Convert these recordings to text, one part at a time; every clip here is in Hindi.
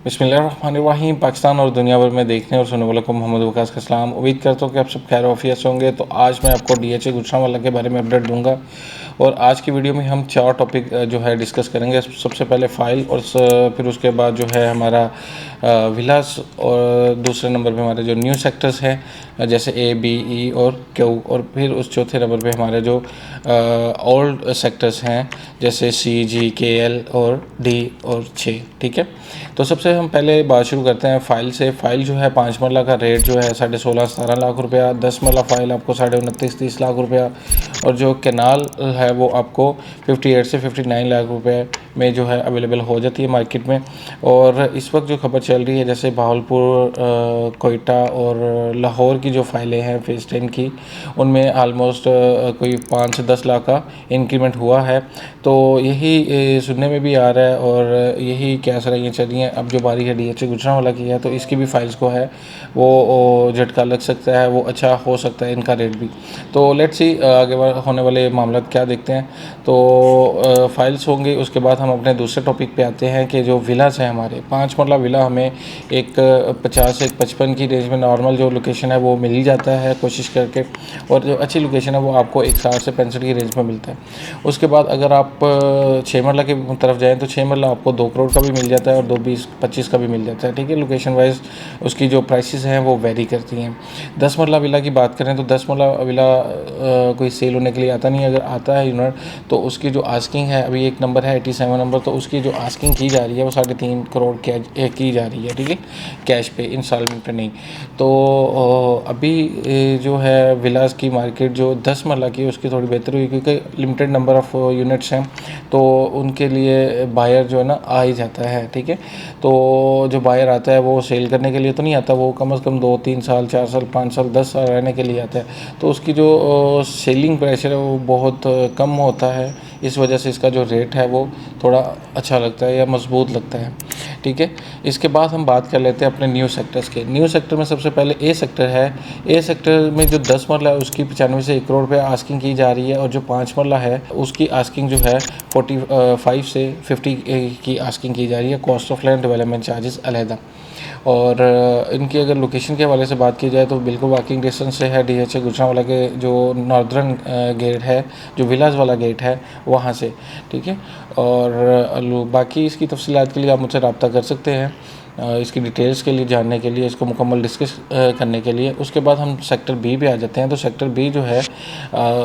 बिस्मिल्लाहिर्रहमानिर्रहीम। पाकिस्तान और दुनिया भर में देखने और सुनने वालों को मोहम्मद वकास का सलाम। उम्मीद करता हूँ कि आप सब खैर ऑफियत से होंगे। तो आज मैं आपको DHA गुजरांवाला के बारे में अपडेट दूंगा और आज की वीडियो में हम 4 टॉपिक जो है डिस्कस करेंगे। सबसे पहले फ़ाइल और फिर उसके बाद जो है हमारा विलास और दूसरे नंबर पे हमारे जो न्यू सेक्टर्स हैं जैसे A, B, E और Q और फिर उस चौथे नंबर पे हमारे जो ओल्ड सेक्टर्स हैं जैसे C, G, K, L और D और 6। ठीक है, तो सबसे हम पहले बात शुरू करते हैं फ़ाइल से। फ़ाइल जो है 5 मरला का रेट जो है 16.5-17 लाख रुपया, 10 मरला फ़ाइल आपको 29.5-30 लाख रुपया और जो कैनाल है वो आपको 58 से 59 लाख रुपए में जो है अवेलेबल हो जाती है मार्केट में। और इस वक्त जो खबर चल रही है जैसे भावलपुर, कोयटा और लाहौर की जो फ़ाइलें हैं फेज़ 10 की, उनमें आलमोस्ट कोई 5 से 10 लाख का इंक्रीमेंट हुआ है। तो यही सुनने में भी आ रहा है और यही क्या सराइयाँ चल रही हैं। अब जो बारी है DHA गुजरांवाला की है तो इसकी भी फाइल्स को है वो झटका लग सकता है, वो अच्छा हो सकता है इनका रेट भी। तो लेट्स सी आगे होने वाले मामला क्या देखते हैं। तो फाइल्स होंगे, उसके बाद हम अपने दूसरे टॉपिक पे आते हैं कि जो विलास है हमारे 5 मरला विला हमें एक 50 से 55 की रेंज में नॉर्मल जो लोकेशन है वो मिल ही जाता है कोशिश करके, और जो अच्छी लोकेशन है वो आपको एक 60 से 65 की रेंज में मिलता है। उसके बाद अगर आप 6 मरला की तरफ जाएँ तो 6 मरला आपको 2 करोड़ का भी मिल जाता है और 2-20-25 का भी मिल जाता है। ठीक है, लोकेशन वाइज उसकी जो प्राइसेस हैं वो वेरी करती हैं। 10 मरला विला की बात करें तो 10 मरला विला कोई सेल होने के लिए आता नहीं है। अगर आता है यूनिट तो उसकी जो आस्किंग है, अभी एक नंबर है 87 नंबर, तो उसकी जो आस्किंग की जा रही है वो 3.5 करोड़ की जा रही है। ठीक है, कैश पे, इंस्टॉलमेंट पे नहीं। तो अभी जो है विलास की मार्केट जो 10 मरला की है उसकी थोड़ी बेहतर हुई क्योंकि लिमिटेड नंबर ऑफ़ यूनिट्स हैं तो उनके लिए बायर जो है ना आ ही जाता है। ठीक है, तो जो बायर आता है वो सेल करने के लिए तो नहीं आता, वो कम से कम 2-3 साल, 4 साल, 5 साल, 10 साल रहने के लिए आता है। तो उसकी जो सेलिंग प्रेशर है वो बहुत कम होता है, इस वजह से इसका जो रेट है वो थोड़ा अच्छा लगता है या मजबूत लगता है। ठीक है, इसके बाद हम बात कर लेते हैं अपने न्यू सेक्टर्स के। न्यू सेक्टर में सबसे पहले ए सेक्टर है। ए सेक्टर में जो 10 मरला है उसकी 95 से 1 करोड़ रुपये आस्किंग की जा रही है और जो 5 मरला है उसकी आस्किंग जो है 45 से 50 की आस्किंग की जा रही है, cost of land, development charges अलहदा। और इनकी अगर लोकेशन के हवाले से बात की जाए तो बिल्कुल वॉकिंग डिस्टेंस से है DHA गुजरांवाला के जो नॉर्दर्न गेट है, जो विलास वाला गेट है वहाँ से। ठीक है, और बाकी इसकी तफसीलात के लिए आप मुझसे रब्ता कर सकते हैं इसकी डिटेल्स के लिए जानने के लिए, इसको मुकम्मल डिस्कस करने के लिए। उसके बाद हम सेक्टर बी पे आ जाते हैं। तो सेक्टर बी जो है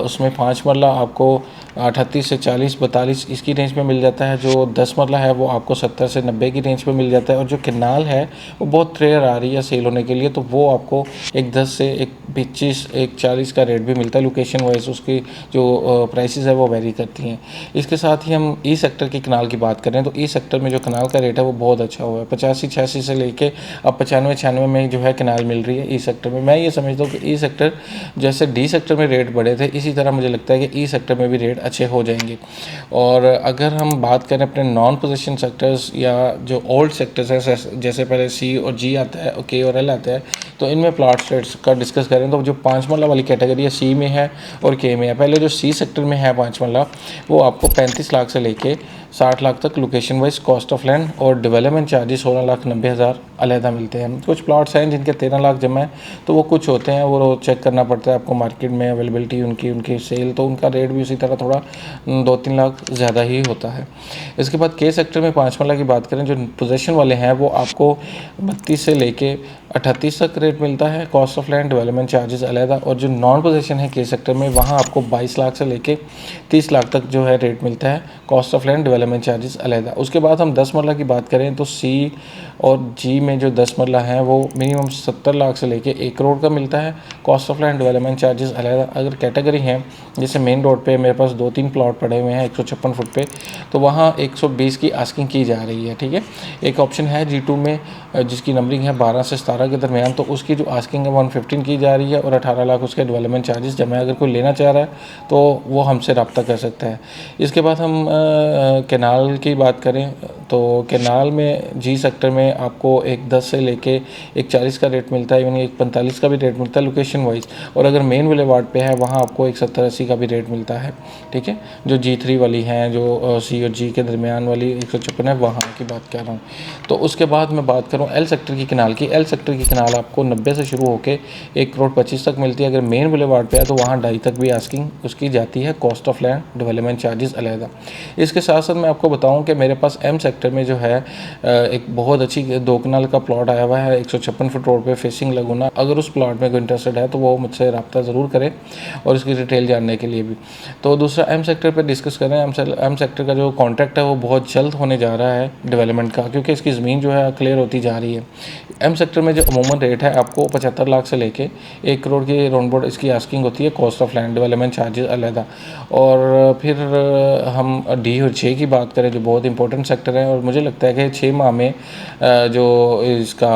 उसमें 5 मरला आपको 38 से 40-42 इसकी रेंज में मिल जाता है। जो 10 मरला है वो आपको 70 से 90 की रेंज में मिल जाता है और जो कैनाल है वो बहुत रेयर आ रही है सेल होने के लिए, तो वो आपको एक 10 से एक 25, एक 40 का रेट भी मिलता है। लोकेशन वाइज उसकी जो प्राइसेस है वो वेरी करती हैं। इसके साथ ही हम ई सेक्टर की कैनाल की बात करें तो ई सेक्टर में जो कैनाल का रेट है वो बहुत अच्छा हुआ है। 85-86 से लेके अब 95-96 में जो है कैनाल मिल रही है ई सेक्टर में। मैं ये समझता हूँ कि ई सेक्टर जैसे डी सेक्टर में रेट बढ़े थे इसी तरह मुझे लगता है कि ई सेक्टर में भी रेट अच्छे हो जाएंगे। और अगर हम बात करें अपने नॉन पोजीशन सेक्टर्स या जो ओल्ड सेक्टर्स हैं जैसे पहले C और G आता है और K और L आता है, तो इनमें प्लॉट रेट्स का डिस्कस करें तो जो 5 मरला वाली कैटेगरी है C में है और K में है। पहले जो C सेक्टर में है 5 मरला वो आपको 35 लाख से लेके 60 लाख तक location wise cost of land और डेवलपमेंट चार्जेस 16,90,000 अलहदा मिलते हैं। कुछ प्लॉट्स हैं जिनके 13 लाख जमा है तो वो कुछ होते हैं वो चेक करना पड़ता है आपको मार्केट में अवेलेबिलिटी उनकी सेल, तो उनका रेट भी उसी तरह थोड़ा 2-3 लाख ज़्यादा ही होता है। इसके बाद के सेक्टर में 5 मरला की बात करें, जो पोजेशन वाले हैं वो आपको 32 से लेके 38 तक रेट मिलता है, cost of land, development charges अलहदा। और जो नॉन पोजेशन है के सेक्टर में वहाँ आपको 22 लाख से लेके 30 लाख तक जो है रेट मिलता है, cost of land, development charges अलहदा। उसके बाद हम 10 मरला की बात करें तो C और G में जो 10 मरला है वो मिनिमम 70 लाख से लेके 1 करोड़ का मिलता है, cost of land, development charges अलहदा। अगर कैटेगरी हैं जैसे मेन रोड पे मेरे पास 2-3 प्लॉट पड़े हुए हैं 156 फुट पे, तो वहाँ 120 की आस्किंग की जा रही है। ठीक है, एक ऑप्शन है G2 में जिसकी नंबरिंग है 12 से 17 के दरमियान, तो उसकी जो आस्किंग है 115 की जा रही है और 18 लाख उसके डेवलपमेंट चार्जेस जमा है। अगर कोई लेना चाह रहा है तो वो हमसे रब्ता कर सकता है। इसके बाद हम कैनाल की बात करें तो केनाल में जी सेक्टर में आपको एक 10 से लेके एक 40 का रेट मिलता है, इवन एक 45 का भी रेट मिलता है लोकेशन वाइज। और अगर मेन बुलेवार्ड पे है वहाँ आपको एक 70-80 का भी रेट मिलता है। ठीक है, जो G3 वाली हैं, जो C और G के दरमियान वाली 156 है, वहाँ की बात कर रहा हूँ। तो उसके बाद मैं बात करूँ एल सेक्टर की केनाल की। एल सेक्टर की केनाल आपको 90 से शुरू होकर 1,25 तक मिलती है। अगर मेन बुलेवार्ड पे है तो वहाँ 2.5 तक भी आस्किंग उसकी जाती है, cost of land development charges अलहदा। इसके साथ साथ मैं आपको बताऊं कि मेरे पास एम सेक्टर में जो है एक बहुत अच्छी 2 कनाल का प्लॉट आया हुआ है 156 फुट रोड पे फेसिंग लगुना। अगर उस प्लॉट में कोई इंटरेस्टेड है तो वो मुझसे रब्ता ज़रूर करे और इसकी डिटेल जानने के लिए भी। तो दूसरा एम सेक्टर पर डिस्कस करें। एम सेक्टर का जो कॉन्ट्रैक्ट है वो बहुत जल्द होने जा रहा है डेवलपमेंट का, क्योंकि इसकी ज़मीन जो है क्लियर होती जा रही है। एम सेक्टर में जो अमूमन रेट है आपको 75 लाख से लेके 1 करोड़ की राउंड बोर्ड इसकी आस्किंग होती है, cost of land development charges अलहदा। और फिर हम डी और 6 की बात करें जो बहुत इंपॉर्टेंट सेक्टर है, और मुझे लगता है कि 6 माह में जो इसका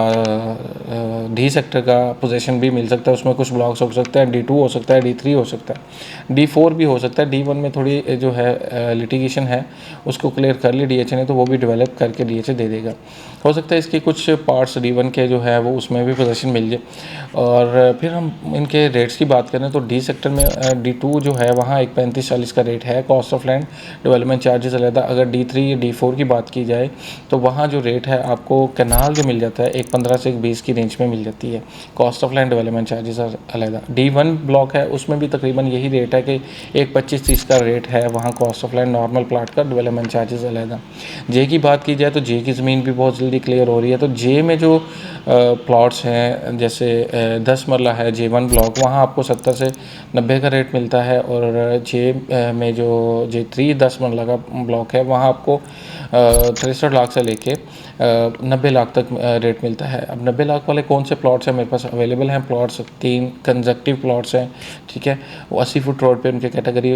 डी सेक्टर का पोजीशन भी मिल सकता है। उसमें कुछ ब्लॉक्स हो सकता है, D2 हो सकता है, D3 हो सकता है, D4 भी हो सकता है। D1 में थोड़ी जो है लिटिगेशन है उसको क्लियर कर ली DHA ने, तो वो भी डेवलप करके DHA दे देगा। हो सकता है इसके कुछ पार्ट्स D1 के जो है वो उसमें भी पोजीशन मिल जाए। और फिर हम इनके रेट्स की बात करें तो डी सेक्टर में D2 जो है वहाँ एक 35-40 का रेट है, cost of land development charges अलहदा। अगर D3 या D4 की बात की जाए तो वहाँ जो रेट है आपको कैनाल जो मिल जाता है एक 15 से एक 20 की रेंज में मिल जाती है, cost of land development charges अलहदा। D1 ब्लॉक है उसमें भी तकरीबन यही रेट है कि एक 25-30 का रेट है वहाँ, cost of land normal plot का डेवलपमेंट चार्जेस अलहदा। जे की बात की जाए तो जे की ज़मीन भी बहुत जल्दी क्लियर हो रही है। तो जे में जो प्लॉट्स हैं जैसे 10 मरला है J1 ब्लॉक, वहाँ आपको 70 से 90 का रेट मिलता है। और जे में जो J3 10 मरला का ब्लॉक है वहाँ आपको 63 लाख से लेके 90 लाख तक रेट मिलता है। अब 90 लाख वाले कौन से प्लॉट्स हैं मेरे पास अवेलेबल हैं? प्लॉट्स 3 कंजक्टिव प्लॉट्स हैं। ठीक है, वो 80 फुट रोड पे उनके कैटेगरी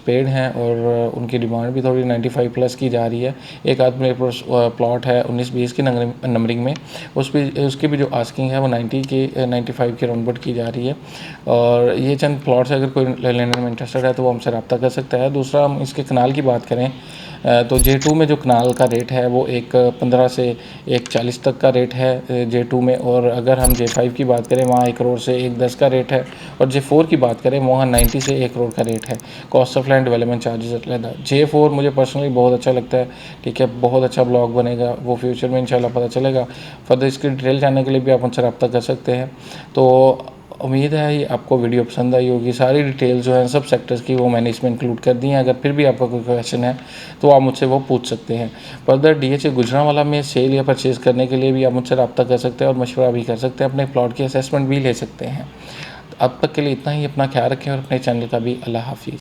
पेड हैं और उनकी डिमांड भी थोड़ी 95 प्लस की जा रही है। एक आदमी प्लॉट है 19-20 की नंबरिंग में, उसकी भी जो आस्किंग है वो 95 के राउंड की जा रही है। और ये चंद प्लॉट्स अगर कोई लेने में इंटरेस्टेड है तो वो हमसे रब्ता कर सकता है। दूसरा हम इसके कनाल की बात करें तो J2 में जो कनाल का रेट है वो एक 15 से एक 40 तक का रेट है J2 में। और अगर हम J5 की बात करें वहाँ 1 करोड़ से 1.10 का रेट है। और J4 की बात करें वहाँ 90 से 1 करोड़ का रेट है, cost of land development charges अलग। J4 मुझे पर्सनली बहुत अच्छा लगता है। ठीक है, बहुत अच्छा ब्लॉक बनेगा, वो फ्यूचर में इंशाल्लाह पता चलेगा। फर्दर इसकी डिटेल जानने के लिए भी आप उनसे रब्ता कर सकते हैं। तो उम्मीद है ये आपको वीडियो पसंद आई होगी। सारी डिटेल जो है सब सेक्टर्स की वो मैंने इसमें इंक्लूड कर दी हैं। अगर फिर भी आपका कोई क्वेश्चन है तो आप मुझसे वो पूछ सकते हैं। फर्दर DHA गुजरांवाला में सेल या परचेज़ करने के लिए भी आप मुझसे रब्ता कर सकते हैं और मशवरा भी कर सकते हैं, अपने प्लॉट की असेसमेंट भी ले सकते हैं। तो अब तक के लिए इतना ही। अपना ख्याल रखें और अपने चैनल का भी। अल्लाह हाफिज़।